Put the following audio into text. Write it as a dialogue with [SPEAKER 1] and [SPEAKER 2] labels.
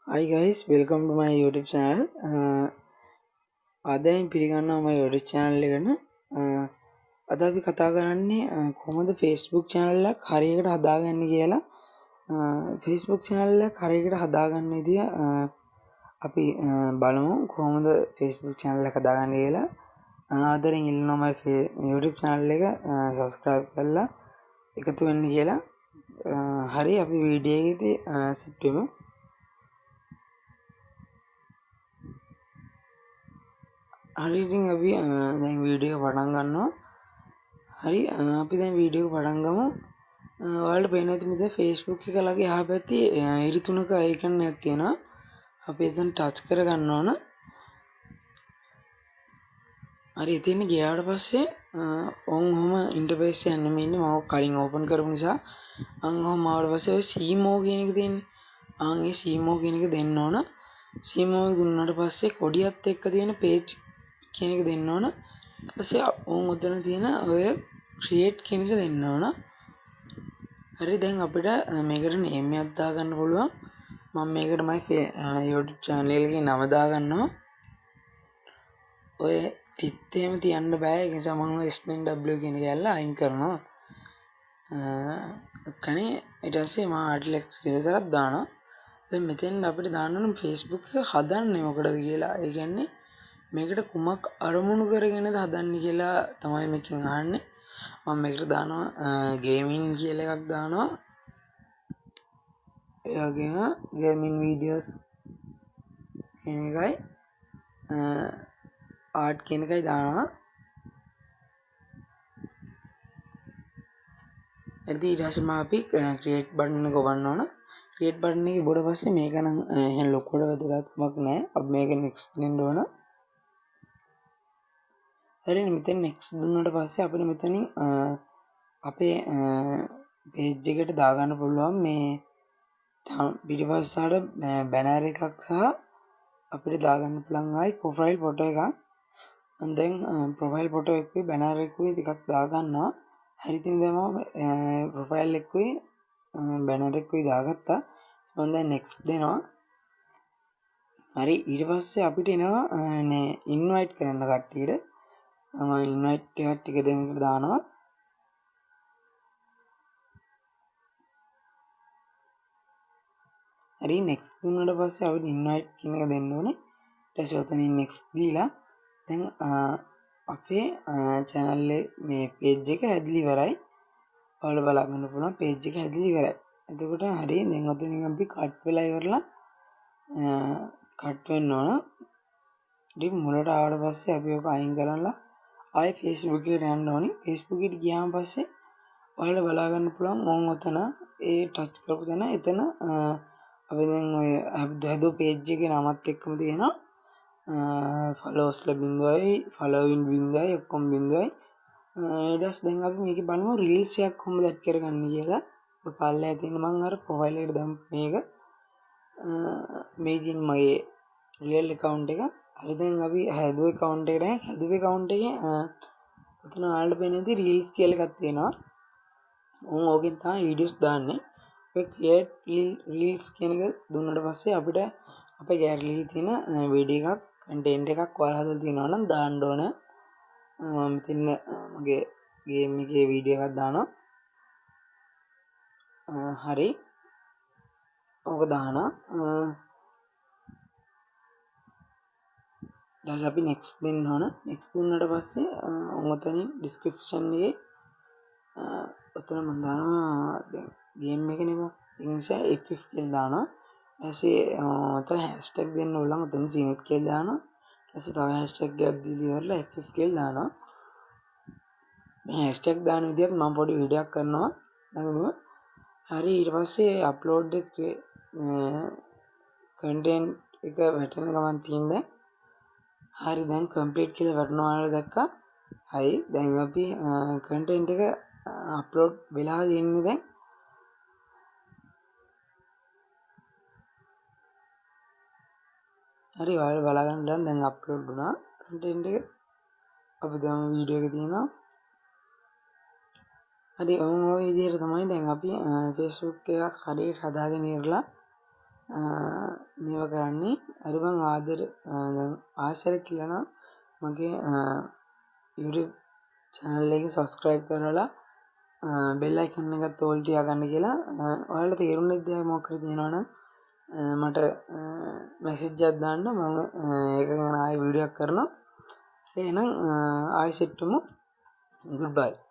[SPEAKER 1] Hi guys, welcome to my YouTube channel. අද අපි පිළිගන්නවා my YouTube channel එකට. අද අපි කතා කරන්නේ කොහොමද Facebook channel එකක් හරියට හදාගන්නේ කියලා. Facebook channel එකක් හරියට හදාගන්න විදිය අපි බලමු කොහොමද Facebook channel එක හදාගන්නේ කියලා. ආදරෙන් ඉල්ලනවා my YouTube channel එක subscribe කරලා එකතු වෙන්න කියලා. හරි අපි වීඩියෝ එකේදී සිත් වෙමු. හරි ඉතින් අපි දැන් වීඩියෝ පටන් ගන්නවා. හරි අපි දැන් වීඩියෝ පටන් ගමු. ඔයාලට පේන ඇති මෙතන Facebook එක ළඟ එහා පැත්තේ ඉරි තුනක අයිකන් එකක් තියෙනවා. අපි එතන ටච් කර ගන්න ඕන. හරි එතන ගියාට පස්සේ ඔන් ඔහම ඉන්ටර්ෆේස් එක යන්නේ මෙන්න මම කලින් ඕපන් කරපු නිසා ඔහම ආවට පස්සේ ඔය සීමෝ කියන එක තියෙන්නේ. ඒ සීමෝ කියන එක දෙන්න ඕන. සීමෝ දුන්නාට පස්සේ කොඩියත් එක්ක තියෙන page කියන එක දෙන්න ඕන. ඊපස්සේ ඕන් උතන තියෙන ඔය create කියන එක දෙන්න ඕන. හරි දැන් අපිට මේකට name එකක් දාගන්න පුළුවන්. මම මේකට my YouTube channel එකේ නම දාගන්නවා. ඔය තිත්තේම තියන්න බෑ. ඒ නිසා මම SNW කියන කැල්ල අයින් කරනවා. කනේ ඊට පස්සේ මම Artlex කියන තරක් දානවා. දැන් මෙතෙන් අපිට දාන්න ඕන Facebook එක හදන්නේ මොකටද කියලා. ඒ කියන්නේ මේකට කුමක් අරමුණු කරගෙනද හදන්නේ කියලා තමයි මේකෙන් අහන්නේ. මම මේකට දානවා ගේමින් කියලා එකක් දානවා. ඒ වගේම ගේමින් වීඩියෝස් කියන එකයි ආර්ට් කියන එකයි දානවා. ඊට පස්සේ අපි ක්‍රියේට් බටන් එක ඔබන්න ඕන. ක්‍රියේට් බටන් එකේ ඉබුවට පස්සේ මේක නම් එහෙන් ලොකුවට වැදගත්කමක් නැහැ. අපි මේක නෙක්ස්ට් දෙන්න ඕන. හරි මෙතන නෙක්ස්ට් දුන්නාට පස්සේ අපිට මෙතනින් අපේ page එකට දාගන්න පුළුවන් මේ පිටිපස්සට බැනර් එකක් සහ අපිට දාගන්න පුළුවන් ආයි ප්‍රොෆයිල් ෆොටෝ එකක්. දැන් ප්‍රොෆයිල් ෆොටෝ එකකුයි බැනර් එකකුයි ටිකක් දාගන්නවා. හරි ඉතින් දැන් මම ප්‍රොෆයිල් එකකුයි බැනර් එකකුයි දාගත්තා. මම දැන් නෙක්ස්ට් දෙනවා. හරි ඊට පස්සේ අපිට එනවා නේ ඉන්වයිට් කරන්න කට්ටියට. මම ඉන්වයිට් එකක් ටික දෙනෙකුට දානවා. හරි නෙක්ස්ට් දුන්නාට පස්සේ අපිට ඉන්වයිට් කියන එක දෙන්න ඕනේ. ඊට පස්සේ ඔතනින් නෙක්ස්ට් දීලා දැන් අපේ channel මේ page එක හැදිලි ඉවරයි. ඔයාලා බලා ගන්න පුළුවන් page එක හැදිලි ඉවරයි. එතකොට හරි දැන් ඔතනින් අපි කට් වෙලා ඉවරලා කට් වෙන්න ඕන. ඉතින් මුලට ආවට පස්සේ අපි ඔක අයින් කරලා ආයෙ Facebook එකට යන්න ඕනි. Facebook එකට ගියාම පස්සේ ඔයාලා බලා ගන්න පුළුවන් මම ඔතන ඒ ටච් කරපු තැන එතන අපි දැන් ඔය හදෝ page එකේ නමත් එක්කම තියෙනවා. followers බිඳුවයි following බිඳුවයි ඔක්කොම බිඳුවයි. ඊට පස්සේ දැන් අපි මේකේ බලමු reels එකක් කොහොමද ඇඩ් කරගන්නේ කියලා. ඔය පල්ලෙහා තියෙන මම අර profile එකට දැම්ම මේක. මේ තියෙන මගේ real account එක. හරි දැන් අපි හැදුව account එකට හැදුවේ account එකේ ඔතන ඔයාලට පේන්නේ reels කියලා එකක් තියෙනවා. ඕකෙන් තමයි videos දාන්නේ. ඔය create reels කියන එක දුන්නාට පස්සේ අපිට අපේ gallery එකේ තියෙන වීඩියෝ එකක් content එකක් ඔයාලා හදලා තියෙනවා නම් දාන්න ඕන. මම මෙතන මගේ game එකේ වීඩියෝ එකක් දානවා. හරි. ඕක දානවා. ඊට අපි next දෙන්න ඕන. next දුන්නාට පස්සේ ඔතනින් description එකේ ඔතන මම දානවා දැන් game එක නෙමෙයි. ඒ නිසා F5 කියලා දානවා. ඊපස්සේ ඔතන hashtag දෙන්න ඕන. ඔතන සීනෙත් කියලා දානවා. ඊපස්සේ තව hashtag එකක් දීලා ඉවරලා F5 කියලා දානවා. මේ hashtag දාන විදිහත් මම පොඩි වීඩියෝ එකක් කරනවා. ළඟදිම. හරි ඊට පස්සේ upload content එක වැටෙන ගමන් තියෙන්නේ. හරි දැන් complete කියලා වටනවා ඔයාලා දැක්කා. හරි දැන් අපි content එක අප්ලෝඩ් වෙලා තියෙන්නේ දැන්. හරි ඔයාලා බලා ගන්න දැන් අප්ලෝඩ් වුණා content එක. අපි දැන් වීඩියෝ එක තියෙනවා. හරි ඔය විදිහට තමයි දැන් අපි Facebook එකක් හරියට හදාගෙන ඉවරලා මේවා කරන්නේ. හරි මං දැන් ආසර කියලා නම් මගේ YouTube channel එක subscribe කරලා bell icon එකත් ඕල් තියාගන්න කියලා. ඔයාලට තේරුණ දෙයක් මොකක් හරි තියෙනවා නම් මට message එකක් දාන්න. මම ඒක ගැන ආයෙ වීඩියෝ එකක් කරනවා. එහෙනම් ආයෙ සෙට් වෙමු. goodbye.